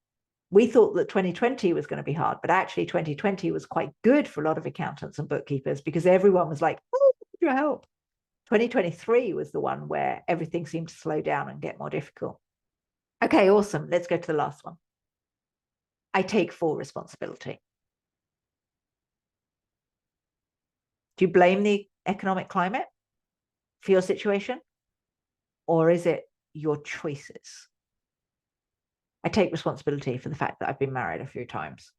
We thought that 2020 was going to be hard, but actually 2020 was quite good for a lot of accountants and bookkeepers, because everyone was like, oh, I need your help. 2023 was the one where everything seemed to slow down and get more difficult. Okay, awesome. Let's go to the last one. I take full responsibility. Do you blame the economic climate for your situation? Or is it your choices? I take responsibility for the fact that I've been married a few times.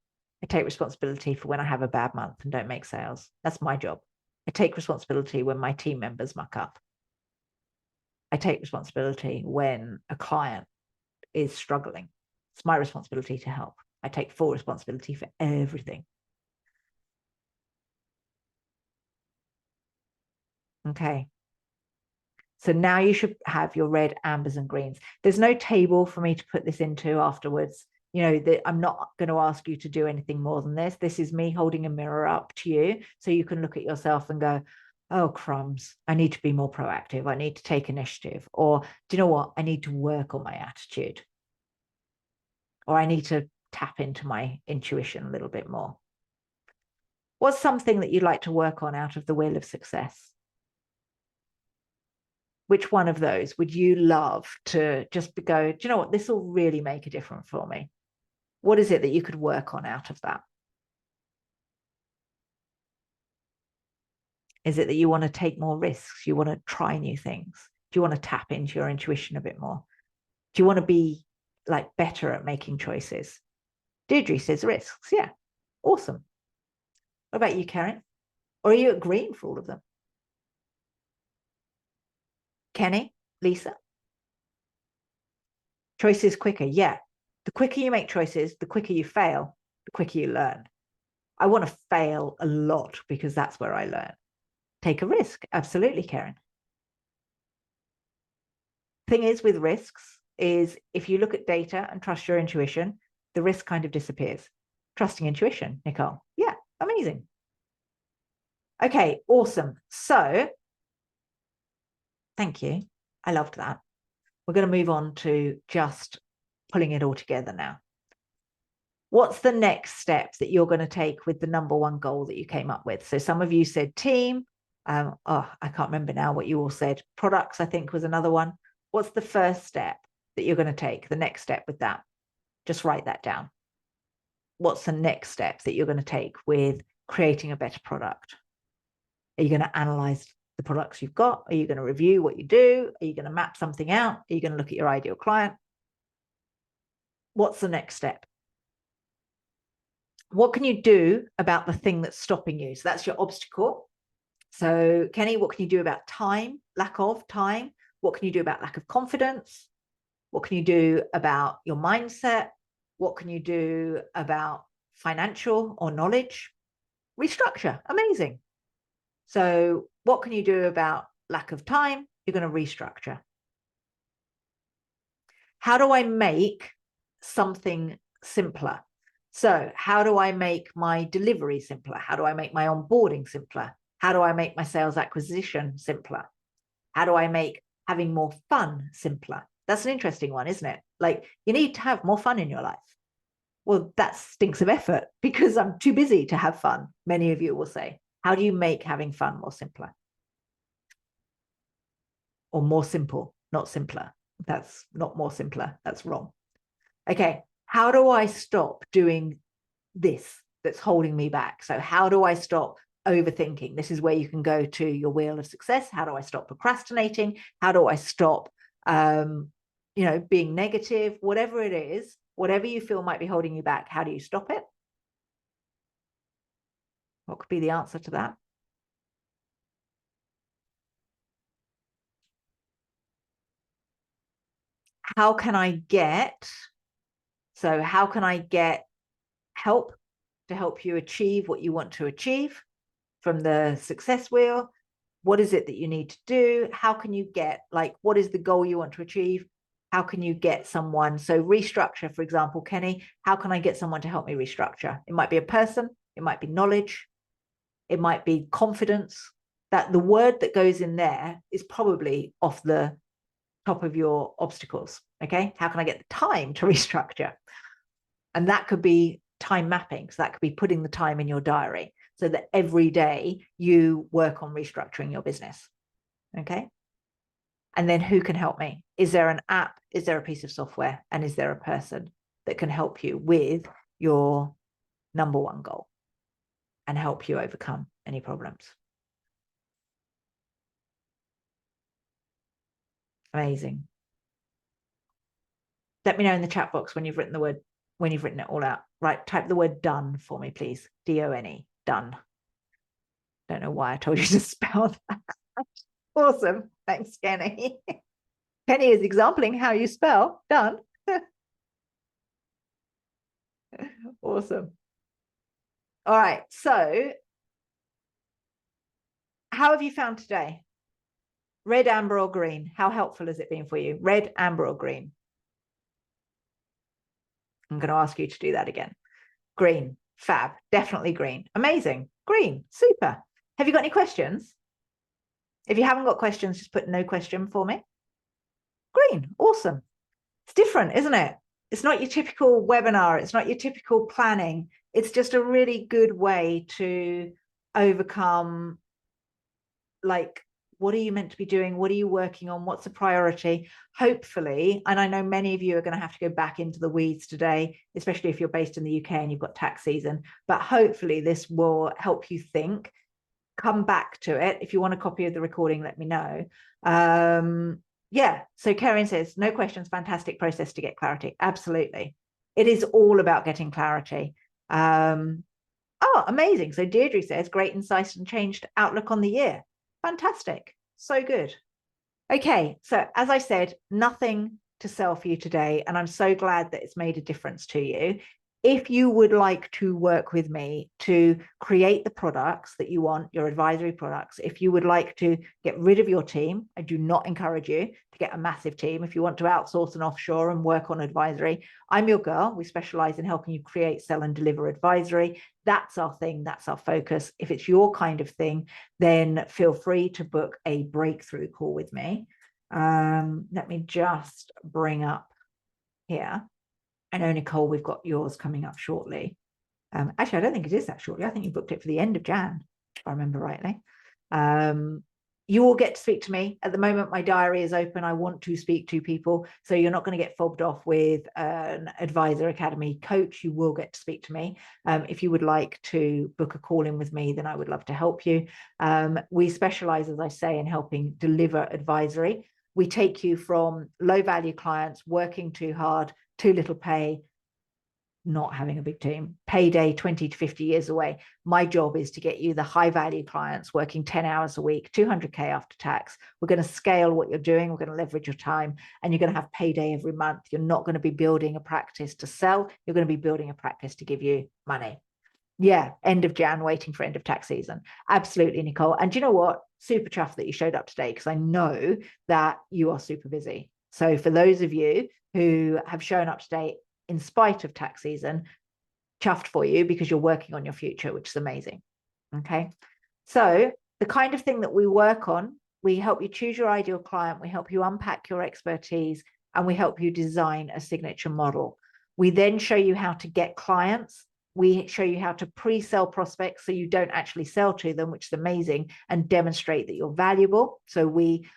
I take responsibility for when I have a bad month and don't make sales. That's my job. I take responsibility when my team members muck up. I take responsibility when a client is struggling. It's my responsibility to help. I take full responsibility for everything. Okay. So now you should have your red, ambers, and greens. There's no table for me to put this into afterwards. You know, that I'm not going to ask you to do anything more than this. This is me holding a mirror up to you so you can look at yourself and go, oh, crumbs, I need to be more proactive. I need to take initiative. Or do you know what? I need to work on my attitude. Or I need to tap into my intuition a little bit more. What's something that you'd like to work on out of the Wheel of Success? Which one of those would you love to just go, do you know what? This will really make a difference for me. What is it that you could work on out of that? Is it that you want to take more risks? You want to try new things? Do you want to tap into your intuition a bit more? Do you want to be like better at making choices? Deirdre says risks. Yeah. Awesome. What about you, Karen? Or are you agreeing for all of them? Kenny, Lisa? Choices quicker. Yeah. The quicker you make choices, the quicker you fail, the quicker you learn. I want to fail a lot because that's where I learn. Take a risk. Absolutely, Karen. Thing is with risks is if you look at data and trust your intuition, the risk kind of disappears. Trusting intuition, Nicole. Yeah, amazing. Okay, awesome. So thank you. I loved that. We're going to move on to just pulling it all together now. What's the next step that you're going to take with the number one goal that you came up with? So some of you said team. I can't remember now what you all said. Products, I think, was another one. What's the first step that you're going to take? The next step with that? Just write that down. What's the next step that you're going to take with creating a better product? Are you going to analyze the products you've got? Are you going to review what you do? Are you going to map something out? Are you going to look at your ideal client? What's the next step? What can you do about the thing that's stopping you? So that's your obstacle. So Kenny, what can you do about time, lack of time? What can you do about lack of confidence? What can you do about your mindset? What can you do about financial or knowledge? Restructure. Amazing. So what can you do about lack of time? You're going to restructure. How do I make something simpler? So how do I make my delivery simpler? How do I make my onboarding simpler? How do I make my sales acquisition simpler? How do I make having more fun simpler? That's an interesting one, isn't it? Like, you need to have more fun in your life. Well, that stinks of effort because I'm too busy to have fun, many of you will say. How do you make having fun more simpler? Or more simple, not simpler. That's not more simpler. That's wrong. Okay, how do I stop doing this that's holding me back? So how do I stop overthinking? This is where you can go to your Wheel of Success. How do I stop procrastinating? How do I stop being negative? Whatever it is, whatever you feel might be holding you back, how do you stop it? What could be the answer to that? How can I get help to help you achieve what you want to achieve from the success wheel? What is it that you need to do? How can you get, what is the goal you want to achieve? How can you get someone? So restructure, for example, Kenny, how can I get someone to help me restructure? It might be a person, it might be knowledge, it might be confidence. That the word that goes in there is probably off the top of your obstacles. Okay. How can I get the time to restructure? And that could be time mapping. So that could be putting the time in your diary so that every day you work on restructuring your business. Okay. And then who can help me? Is there an app? Is there a piece of software? And is there a person that can help you with your number one goal and help you overcome any problems? Amazing. Let me know in the chat box when you've written it all out. Right, type the word done for me, please. D-O-N-E, done. Don't know why I told you to spell that. Awesome. Thanks, Kenny. Kenny is exempling how you spell done. Awesome. All right. So how have you found today? red, amber, or green? How helpful has it been for you? Red, amber, or green? I'm going to ask you to do that again. Green, fab, definitely green. Amazing, green, super. Have you got any questions? If you haven't got questions, just put no question for me. Green, awesome. It's different, isn't it? It's not your typical webinar. It's not your typical planning. It's just a really good way to overcome, like, what are you meant to be doing? What are you working on? What's the priority? Hopefully, and I know many of you are going to have to go back into the weeds today, especially if you're based in the UK and you've got tax season, but hopefully this will help you think. Come back to it. If you want a copy of the recording, let me know. Yeah, so Karen says, no questions, fantastic process to get clarity. Absolutely. It is all about getting clarity. Oh, amazing. So Deirdre says, great insight and changed outlook on the year. Fantastic. So good. Okay, so as I said, nothing to sell for you today, and I'm so glad that it's made a difference to you. If you would like to work with me to create the products that you want, your advisory products, if you would like to get rid of your team, I do not encourage you to get a massive team. If you want to outsource and offshore and work on advisory, I'm your girl. We specialize in helping you create, sell, and deliver advisory. That's our thing. That's our focus. If it's your kind of thing, then feel free to book a breakthrough call with me. Let me just bring up here. I know, Nicole, we've got yours coming up shortly. Actually, I don't think it is that shortly. I think you booked it for the end of Jan, if I remember rightly. You will get to speak to me. At the moment, my diary is open. I want to speak to people. So you're not going to get fobbed off with an Advisor Academy coach. You will get to speak to me. If you would like to book a call in with me, then I would love to help you. We specialize, as I say, in helping deliver advisory. We take you from low value clients working too hard, too little pay, not having a big team, payday 20 to 50 years away. My job is to get you the high value clients working 10 hours a week, 200K after tax. We're going to scale what you're doing. We're going to leverage your time, and you're going to have payday every month. You're not going to be building a practice to sell. You're going to be building a practice to give you money. Yeah, end of Jan, waiting for end of tax season. Absolutely, Nicole. And do you know what? Super chuffed that you showed up today, because I know that you are super busy. So for those of you who have shown up today in spite of tax season, chuffed for you, because you're working on your future, which is amazing. Okay. So the kind of thing that we work on, we help you choose your ideal client, we help you unpack your expertise, and we help you design a signature model. We then show you how to get clients. We show you how to pre-sell prospects so you don't actually sell to them, which is amazing, and demonstrate that you're valuable. So we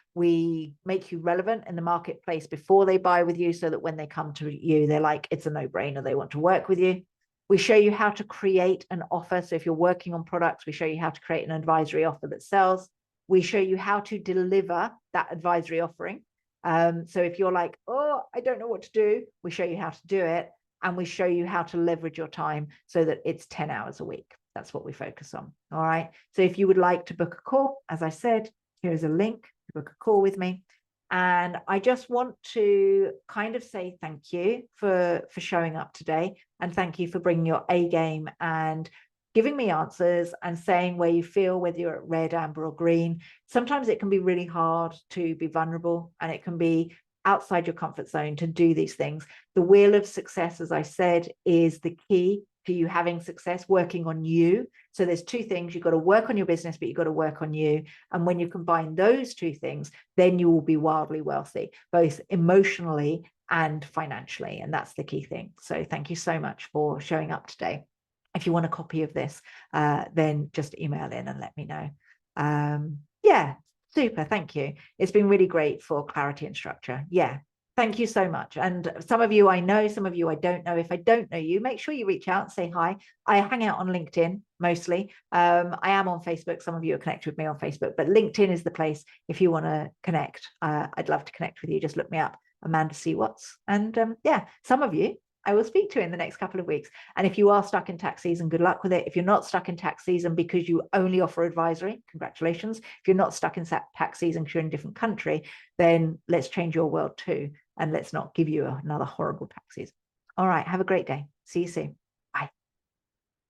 make you relevant in the marketplace before they buy with you, so that when they come to you, they're like, it's a no-brainer, they want to work with you. We show you how to create an offer. So if you're working on products, we show you how to create an advisory offer that sells. We show you how to deliver that advisory offering. So if you're like, oh, I don't know what to do, we show you how to do it. And we show you how to leverage your time so that it's 10 hours a week. That's what we focus on. All right. So if you would like to book a call, as I said, here's a link to book a call with me. And I just want to kind of say thank you for showing up today. And thank you for bringing your A game and giving me answers and saying where you feel, whether you're at red, amber, or green. Sometimes it can be really hard to be vulnerable, and it can be outside your comfort zone to do these things. The wheel of success, as I said, is the key to you having success, working on you. So there's two things. You've got to work on your business, but you've got to work on you. And when you combine those two things, then you will be wildly wealthy, both emotionally and financially. And that's the key thing. So thank you so much for showing up today. If you want a copy of this, then just email in and let me know. Yeah. Super, thank you. It's been really great for clarity and structure. Yeah, thank you so much. And some of you I know, some of you I don't know. If I don't know you, make sure you reach out and say hi. I hang out on LinkedIn mostly. I am on Facebook. Some of you are connected with me on Facebook, but LinkedIn is the place if you want to connect. I'd love to connect with you. Just look me up, Amanda C. Watts. And yeah, some of you I will speak to in the next couple of weeks. And if you are stuck in tax season, good luck with it. If you're not stuck in tax season because you only offer advisory, congratulations. If you're not stuck in tax season because you're in a different country, then let's change your world too. And let's not give you another horrible tax season. All right, have a great day. See you soon.